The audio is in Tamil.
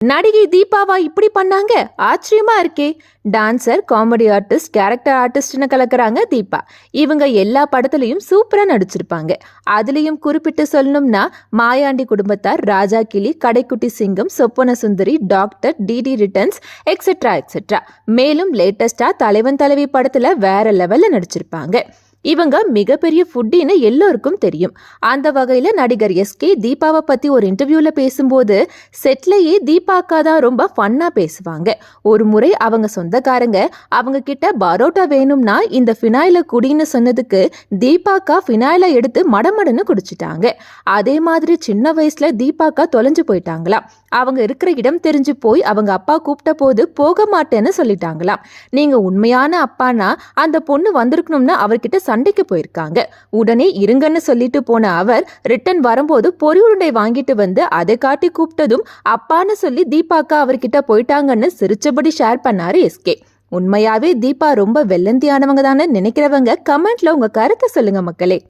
நடிகை தீபாவா இப்படி பண்ணாங்க, ஆச்சரியமா இருக்கே. டான்சர், காமெடி ஆர்டிஸ்ட், கேரக்டர் ஆர்டிஸ்ட்னு கலக்குறாங்க தீபா. இவங்க எல்லா படத்துலயும் சூப்பரா நடிச்சிருப்பாங்க. அதுலயும் குறிப்பிட்டு சொல்லணும்னா மாயாண்டி குடும்பத்தார், ராஜா கிளி, Kadaikutty Singam, Soppana Sundari, doctor, DD returns etcetera etcetera. மேலும் லேட்டஸ்டா தலைவன் தலைவி படத்துல வேற லெவல்ல நடிச்சிருப்பாங்க. இவங்க மிகப்பெரிய ஃபுட்டின்னு எல்லோருக்கும் தெரியும். அந்த வகையில நடிகர் எஸ்கே தீபாவை பத்தி ஒரு இன்டர்வியூல பேசும்போது, செட்லயே தீபா அக்கா தான் ரொம்ப ஃபன்னா பேசுவாங்க. ஒரு முறை அவங்க சொந்தக்காரங்க அவங்க கிட்ட பரோட்டா வேணும்னா இந்த ஃபினாயில குடின்னு சொன்னதுக்கு தீபா அக்கா ஃபினாயில எடுத்து மடமடன்னு குடிச்சிட்டாங்க. அதே மாதிரி சின்ன வயசுல தீபா அக்கா தொலைஞ்சு போயிட்டாங்களாம். அவங்க இருக்கிற இடம் தெரிஞ்சு போய் அவங்க அப்பா கூப்பிட்ட போது போக மாட்டேன்னு சொல்லிட்டாங்களாம். நீங்க உண்மையான அப்பானா அந்த பொண்ணு வந்திருக்கணும்னா அவர்கிட்ட சண்டைக்கு போயிருக்காங்க. உடனே இருங்கன்னு சொல்லிட்டு போன அவர் ரிட்டன் வரும்போது பொரி உருண்டை வாங்கிட்டு வந்து அதை காட்டி கூப்பிட்டதும் அப்பான்னு சொல்லி தீபாக்கா அவர்கிட்ட போயிட்டாங்கன்னு சிரிச்சபடி ஷேர் பண்ணாரு எஸ்கே. உண்மையாவே தீபா ரொம்ப வெள்ளந்தியானவங்க தானே நினைக்கிறவங்க கமெண்ட்ல உங்க கருத்தை சொல்லுங்க மக்களே.